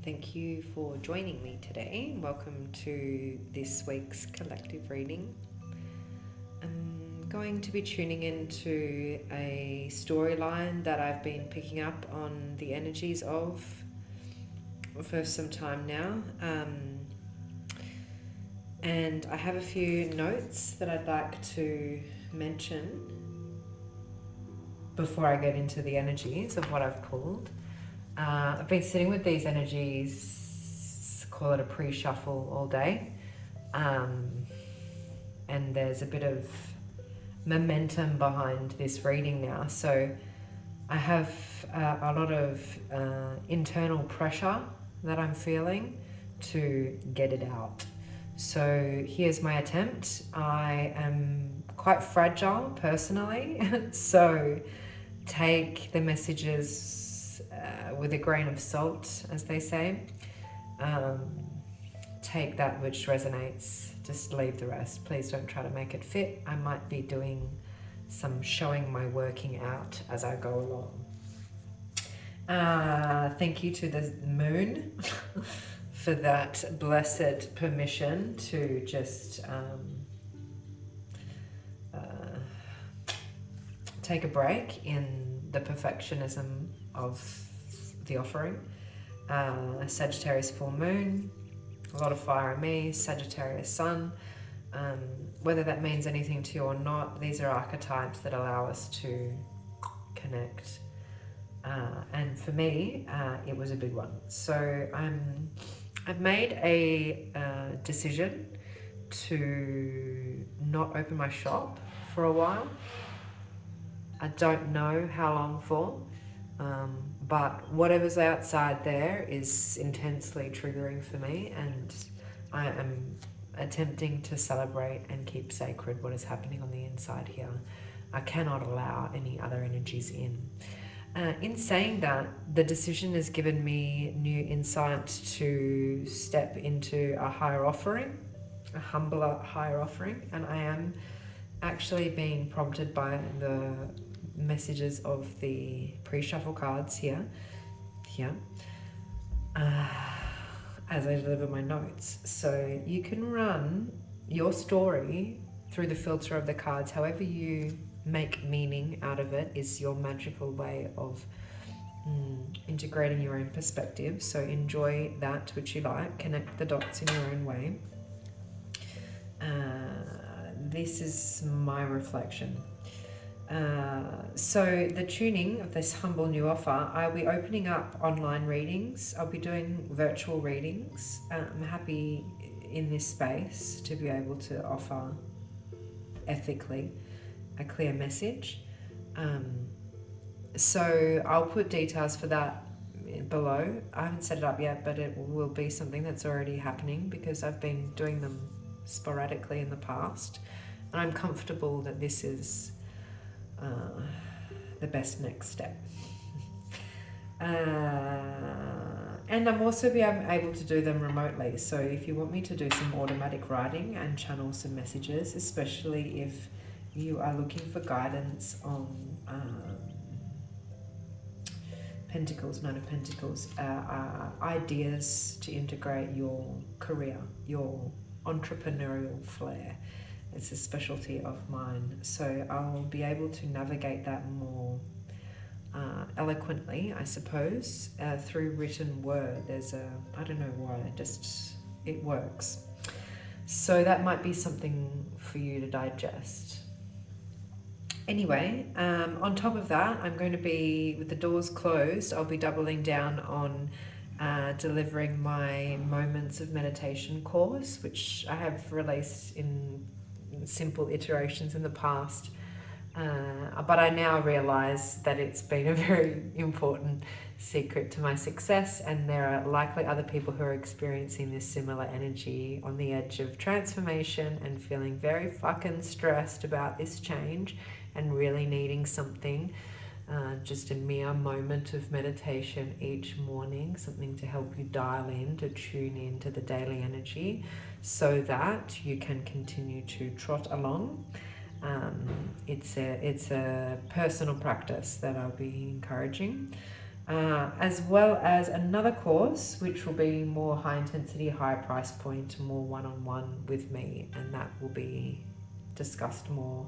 Thank you for joining me today. Welcome to this week's collective reading. I'm going to be tuning into a storyline that I've been picking up on the energies of for some time now. And I have a few notes that I'd like to mention before I get into the energies of what I've pulled. I've been sitting with these energies, call it a pre-shuffle all day, and there's a bit of momentum behind this reading now. So I have a lot of internal pressure that I'm feeling to get it out. So here's my attempt. I am quite fragile personally, so take the messages with a grain of salt, as they say. Take that which resonates, just leave the rest. Please don't try to make it fit. I might be doing some showing my working out as I go along. Thank you to the moon for that blessed permission to just take a break in the perfectionism of the offering. Sagittarius full moon, a lot of fire in me, Sagittarius sun. Whether that means anything to you or not, these are archetypes that allow us to connect. And for me, it was a big one. So I've made a decision to not open my shop for a while. I don't know how long for, but whatever's outside there is intensely triggering for me, and I am attempting to celebrate and keep sacred what is happening on the inside here. I cannot allow any other energies in. In saying that, the decision has given me new insight to step into a higher offering, a humbler higher offering, and I am actually being prompted by the messages of the pre-shuffle cards here, as I deliver my notes. So you can run your story through the filter of the cards. However you make meaning out of it is your magical way of integrating your own perspective. So enjoy that which you like, connect the dots in your own way. This is my reflection. So the tuning of this humble new offer, I'll be opening up online readings. I'll be doing virtual readings. I'm happy in this space to be able to offer ethically a clear message. So I'll put details for that below. I haven't set it up yet, but it will be something that's already happening because I've been doing them sporadically in the past. And I'm comfortable that this is the best next step. And I'm also able to do them remotely. So if you want me to do some automatic writing and channel some messages, especially if you are looking for guidance on Pentacles, Nine of Pentacles, ideas to integrate your career, your entrepreneurial flair. It's a specialty of mine. So I'll be able to navigate that more eloquently, I suppose, through written word. There's I don't know why, it works. So that might be something for you to digest. Anyway, on top of that, I'm going to be, with the doors closed, I'll be doubling down on delivering my Moments of Meditation course, which I have released in simple iterations in the past. But I now realize that it's been a very important secret to my success, and there are likely other people who are experiencing this similar energy on the edge of transformation and feeling very fucking stressed about this change and really needing something, just a mere moment of meditation each morning, something to help you dial in, to tune in to the daily energy so that you can continue to trot along. It's a personal practice that I'll be encouraging. as well as another course which will be more high intensity, higher price point, more one-on-one with me, and that will be discussed more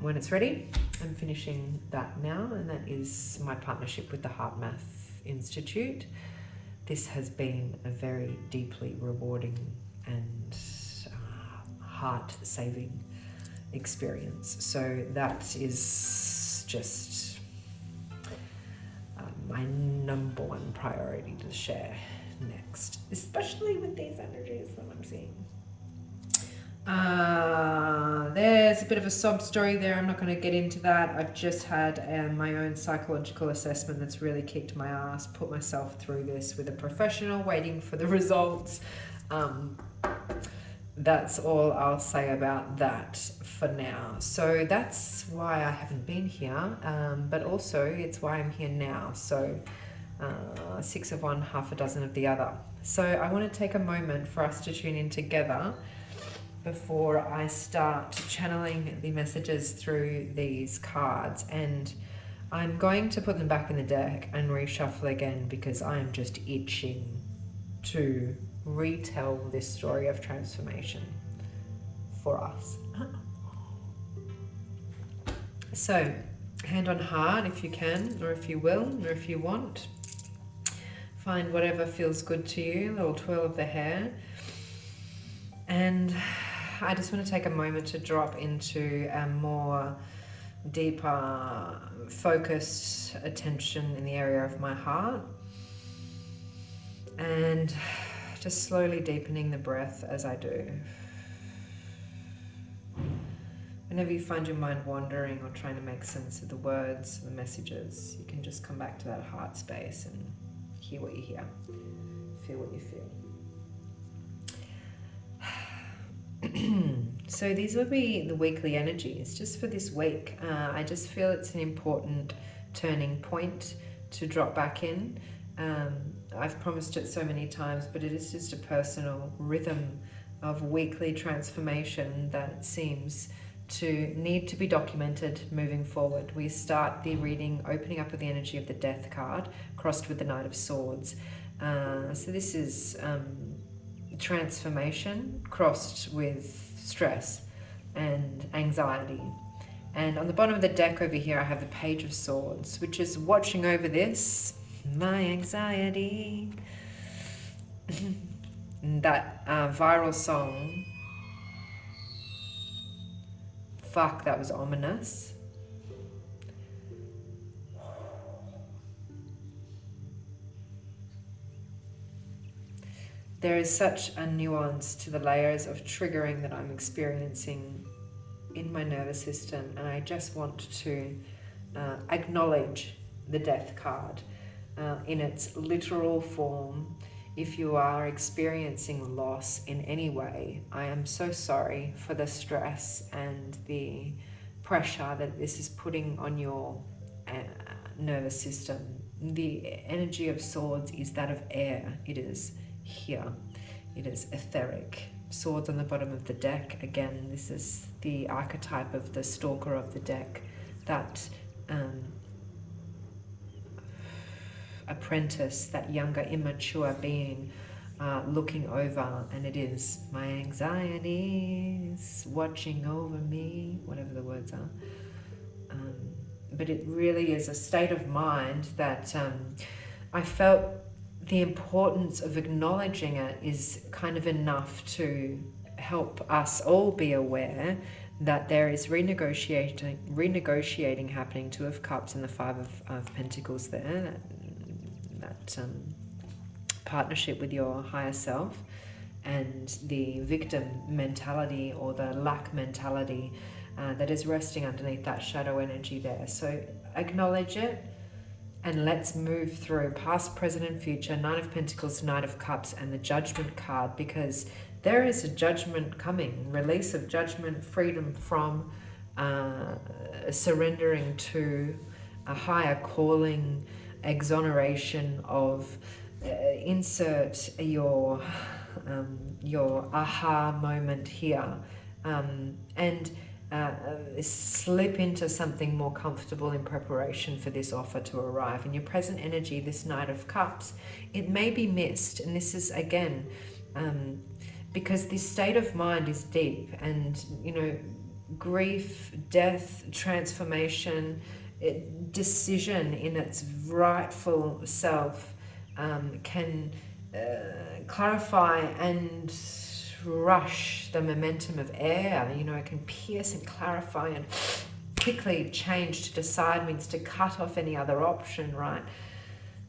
when it's ready. I'm finishing that now, and that is my partnership with the Heart Math Institute. This has been a very deeply rewarding and heart-saving experience. So that is just my number one priority to share next, especially with these energies that I'm seeing. There's a bit of a sob story there. I'm not going to get into that. I've just had my own psychological assessment that's really kicked my ass, put myself through this with a professional, waiting for the results. That's all I'll say about that for now. So that's why I haven't been here, but also it's why I'm here now. So 6 of one, half a dozen of the other. So I want to take a moment for us to tune in together before I start channeling the messages through these cards, and I'm going to put them back in the deck and reshuffle again because I am just itching to retell this story of transformation for us. So, hand on heart if you can, or if you will, or if you want. Find whatever feels good to you, a little twirl of the hair. And I just want to take a moment to drop into a more deeper, focused attention in the area of my heart. And just slowly deepening the breath as I do. Whenever you find your mind wandering or trying to make sense of the words, the messages, you can just come back to that heart space and hear what you hear, feel what you feel. So these will be the weekly energies just for this week. I just feel it's an important turning point to drop back in. I've promised it so many times, but it is just a personal rhythm of weekly transformation that seems to need to be documented moving forward. We start the reading opening up with the energy of the Death card crossed with the Knight of Swords. So this is transformation crossed with stress and anxiety. And on the bottom of the deck over here I have the Page of Swords, which is watching over this, my anxiety. That viral song, fuck, that was ominous. There is such a nuance to the layers of triggering that I'm experiencing in my nervous system, and I just want to acknowledge the Death card in its literal form. If you are experiencing loss in any way, I am so sorry for the stress and the pressure that this is putting on your nervous system. The energy of swords is that of air. It is here. It is etheric. Swords on the bottom of the deck. Again, this is the archetype of the stalker of the deck, that apprentice, that younger, immature being looking over, and it is my anxieties watching over me, whatever the words are. But it really is a state of mind that I felt the importance of acknowledging it is kind of enough to help us all be aware that there is renegotiating happening. Two of Cups and the Five of Pentacles there, that partnership with your higher self, and the victim mentality or the lack mentality that is resting underneath that shadow energy there. So acknowledge it, and let's move through past, present, and future. Nine of Pentacles, Knight of Cups, and the Judgment card, because there is a judgment coming, release of judgment, freedom from surrendering to a higher calling, exoneration of insert your aha moment here, and slip into something more comfortable in preparation for this offer to arrive. In your present energy, this Knight of Cups, it may be missed. And this is, again, because this state of mind is deep, and, you know, grief, death, transformation, decision in its rightful self can clarify and rush the momentum of air. You know, it can pierce and clarify and quickly change. To decide means to cut off any other option, right?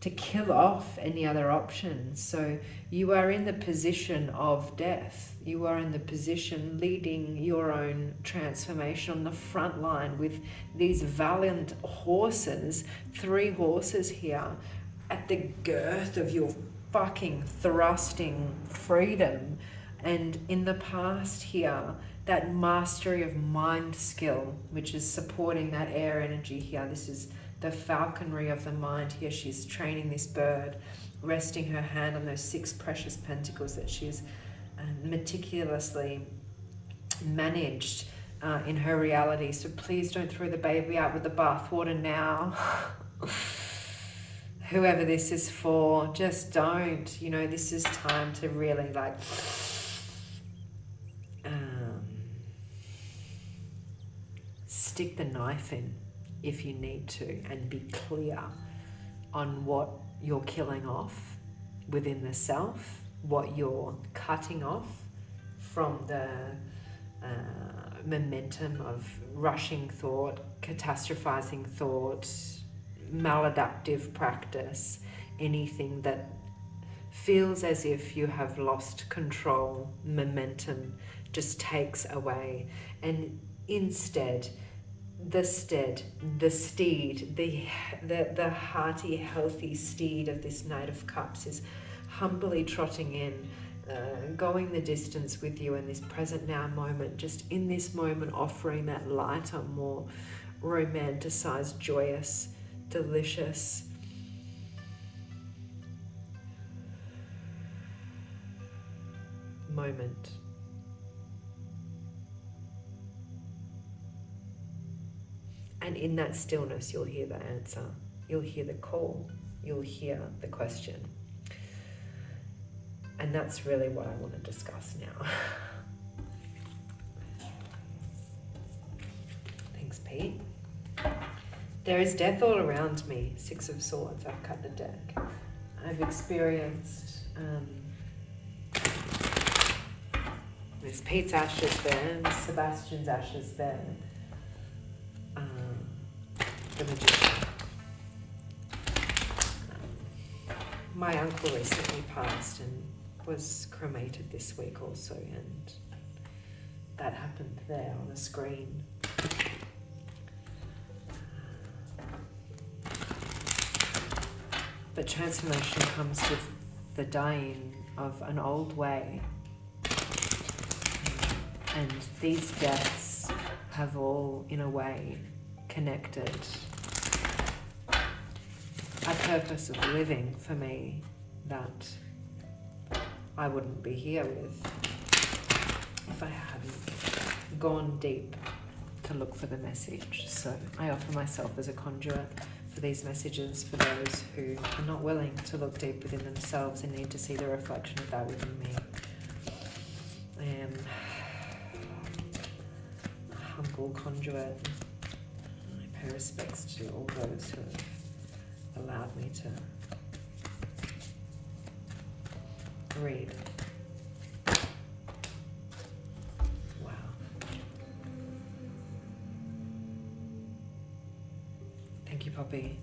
To kill off any other option. So you are in the position of death. You are in the position leading your own transformation on the front line with these valiant horses, 3 horses here at the girth of your fucking thrusting freedom. And in the past here, that mastery of mind skill, which is supporting that air energy here. This is the falconry of the mind here. She's training this bird, resting her hand on those 6 precious pentacles that she's meticulously managed in her reality. So please don't throw the baby out with the bathwater now. Whoever this is for, just don't. You know, this is time to really like stick the knife in if you need to, and be clear on what you're killing off within the self, what you're cutting off from the momentum of rushing thought, catastrophizing thought, maladaptive practice, anything that feels as if you have lost control, momentum just takes away. And instead, the steed, the hearty, healthy steed of this Knight of Cups is humbly trotting in, going the distance with you in this present now moment, just in this moment offering that lighter, more romanticized, joyous, delicious moment. And in that stillness, you'll hear the answer. You'll hear the call. You'll hear the question. And that's really what I want to discuss now. Thanks, Pete. There is death all around me. 6 of Swords. I've cut the deck. I've experienced... there's Pete's ashes there. And Sebastian's ashes there. The Magician. My uncle recently passed and was cremated this week also, and that happened there on the screen. But transformation comes with the dying of an old way, and these deaths have all, in a way, connected a purpose of living for me that I wouldn't be here with if I hadn't gone deep to look for the message. So I offer myself as a conduit for these messages for those who are not willing to look deep within themselves and need to see the reflection of that within me. I am a humble conduit. I pay respects to all those who have allowed me to read. Wow. Thank you, Poppy.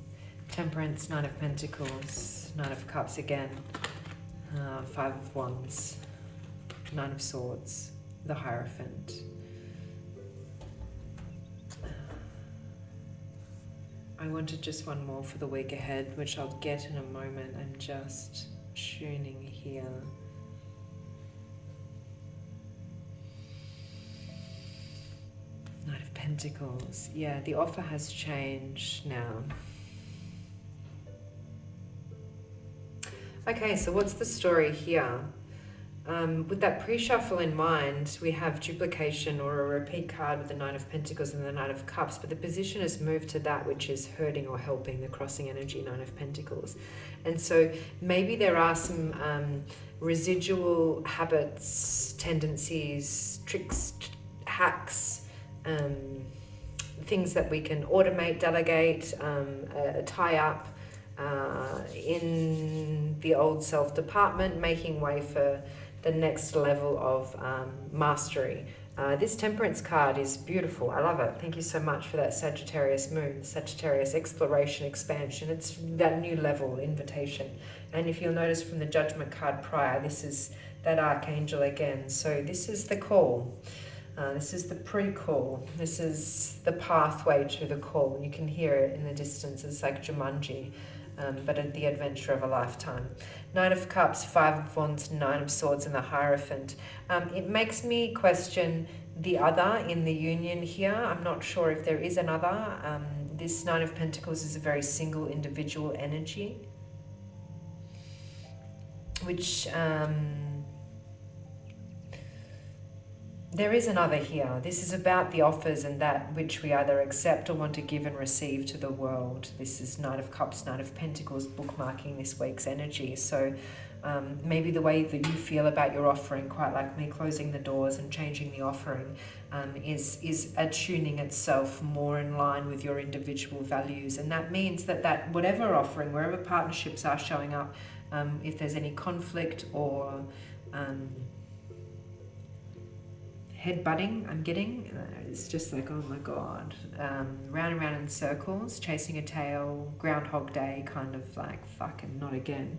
Temperance, Knight of Pentacles, Knight of Cups again, 5 of Wands, 9 of Swords, the Hierophant. I wanted just one more for the week ahead, which I'll get in a moment. I'm just tuning here. Knight of Pentacles. Yeah, the offer has changed now. Okay, so what's the story here? With that pre-shuffle in mind, we have duplication or a repeat card with the Nine of Pentacles and the Nine of Cups, but the position has moved to that which is hurting or helping, the crossing energy, Nine of Pentacles. And so maybe there are some residual habits, tendencies, tricks, hacks, things that we can automate, delegate, tie up in the old self department, making way for the next level of mastery. This Temperance card is beautiful. I love it. Thank you so much for that Sagittarius moon, Sagittarius exploration, expansion. It's that new level invitation. And if you'll notice from the Judgment card prior, this is that Archangel again. So this is the call. This is the pre-call. This is the pathway to the call. You can hear it in the distance. It's like Jumanji. But the adventure of a lifetime. Nine of Cups, Five of Wands, Nine of Swords, and the Hierophant. It makes me question the other in the union here. I'm not sure if there is another. This Nine of Pentacles is a very single individual energy, which there is another here. This is about the offers and that which we either accept or want to give and receive to the world. This is Knight of Cups, Knight of Pentacles, bookmarking this week's energy. So maybe the way that you feel about your offering, quite like me closing the doors and changing the offering, is attuning itself more in line with your individual values. And that means that whatever offering, wherever partnerships are showing up, if there's any conflict or headbutting I'm getting, it's just like, oh my god, round and round in circles, chasing a tail, Groundhog Day, kind of like fucking not again.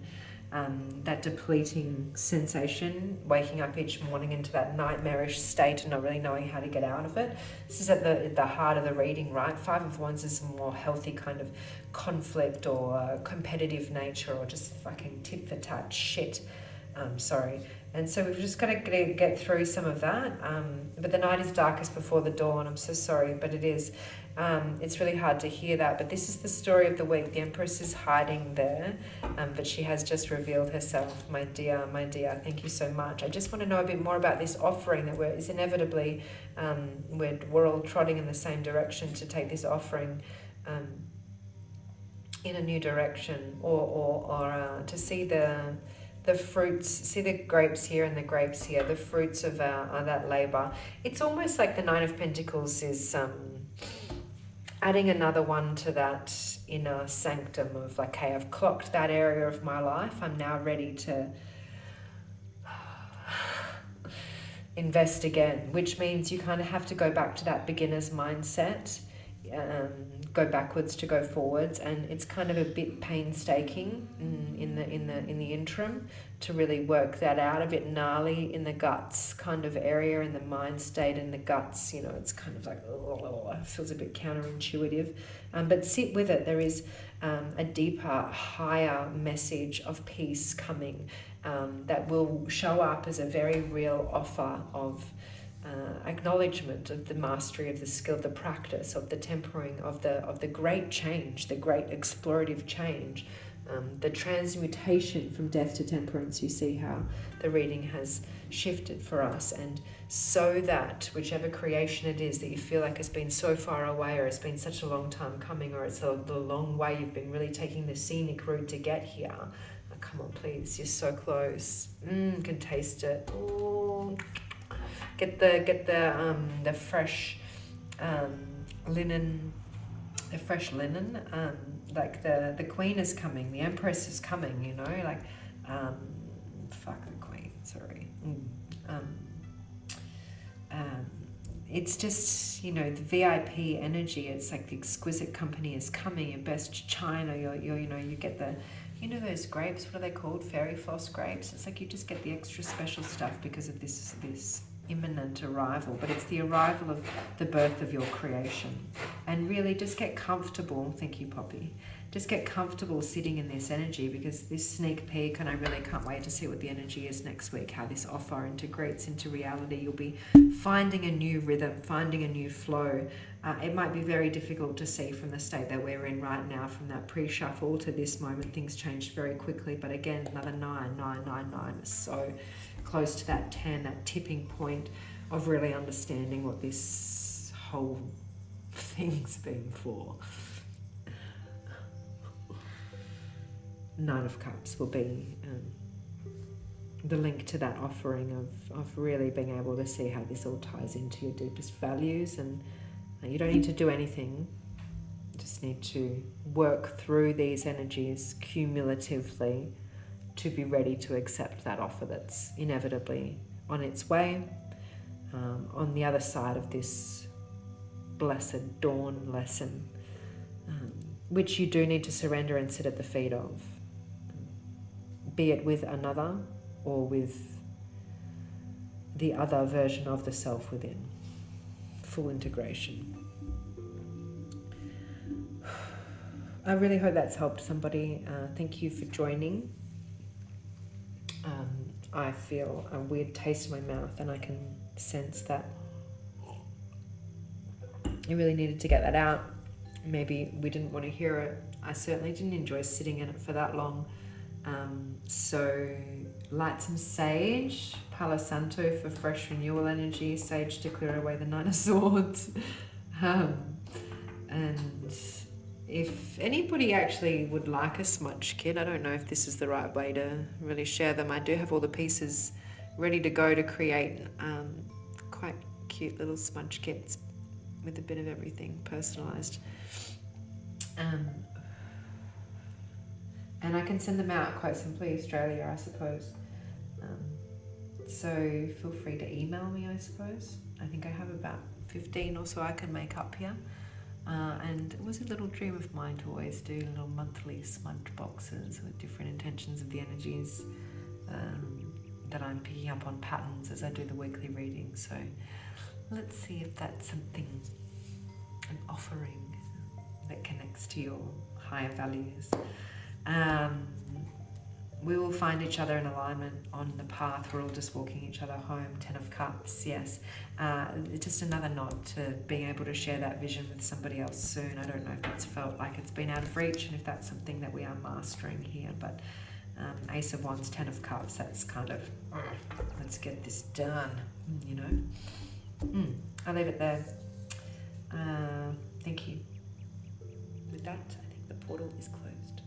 That depleting sensation, waking up each morning into that nightmarish state and not really knowing how to get out of it. This is at the heart of the reading, right? Five of Wands is a more healthy kind of conflict or competitive nature, or just fucking tit for tat shit. Sorry. And so we've just got to get through some of that. But the night is darkest before the dawn. I'm so sorry, but it is. It's really hard to hear that. But this is the story of the week. The Empress is hiding there, but she has just revealed herself. My dear, thank you so much. I just want to know a bit more about this offering that is inevitably, we're all trotting in the same direction to take this offering in a new direction, or to see the fruits, see the grapes here and the grapes here, the fruits of that labor. It's almost like the Nine of Pentacles is adding another one to that inner sanctum of like, hey, I've clocked that area of my life. I'm now ready to invest again, which means you kind of have to go back to that beginner's mindset, go backwards to go forwards, and it's kind of a bit painstaking in the interim to really work that out, a bit gnarly in the guts kind of area, in the mind state, in the guts, you know, it's kind of like, oh, it feels a bit counterintuitive, but sit with it. There is a deeper, higher message of peace coming that will show up as a very real offer of acknowledgement of the mastery of the skill, the practice of the tempering of the great change, the great explorative change, the transmutation from death to temperance. You see how the reading has shifted for us, and so that whichever creation it is that you feel like has been so far away, or it's been such a long time coming, or it's the long way, you've been really taking the scenic route to get here. Oh, come on, please, you're so close. Can taste it. Ooh. Get the fresh linen, like the Queen is coming, the Empress is coming, you know, like fuck the Queen, sorry. It's just, you know, the VIP energy. It's like the exquisite company is coming, your best china, you know, you get the, you know, those grapes, what are they called? Fairy floss grapes. It's like you just get the extra special stuff because of this imminent arrival, but it's the arrival of the birth of your creation. And really just get comfortable, thank you Poppy, just get comfortable sitting in this energy, because this sneak peek, and I really can't wait to see what the energy is next week, how this offer integrates into reality. You'll be finding a new rhythm, finding a new flow. It might be very difficult to see from the state that we're in right now, from that pre-shuffle to this moment. Things changed very quickly, but again, another 9 is so close to that 10, that tipping point of really understanding what this whole thing's been for. Nine of Cups will be the link to that offering of really being able to see how this all ties into your deepest values. And you don't need to do anything. You just need to work through these energies cumulatively to be ready to accept that offer that's inevitably on its way. On the other side of this blessed dawn lesson, which you do need to surrender and sit at the feet of, be it with another or with the other version of the self within. Full integration. I really hope that's helped somebody. Thank you for joining. I feel a weird taste in my mouth, and I can sense that I really needed to get that out. Maybe we didn't want to hear it. I certainly didn't enjoy sitting in it for that long. So light some sage, Palo Santo for fresh renewal energy, sage to clear away the Nine of Swords. And if anybody actually would like a smudge kit, I don't know if this is the right way to really share them. I do have all the pieces ready to go to create quite cute little smudge kits with a bit of everything personalized. And I can send them out quite simply, Australia, I suppose. So feel free to email me, I suppose. I think I have about 15 or so I can make up here. And it was a little dream of mine to always do little monthly smudge boxes with different intentions of the energies that I'm picking up on patterns as I do the weekly reading. So let's see if that's something, an offering that connects to your higher values. We will find each other in alignment on the path. We're all just walking each other home. 10 of Cups, yes. Just another nod to being able to share that vision with somebody else soon. I don't know if it's felt like it's been out of reach and if that's something that we are mastering here, but Ace of Wands, 10 of Cups, that's kind of, let's get this done, you know. I'll leave it there. Thank you. With that, I think the portal is closed.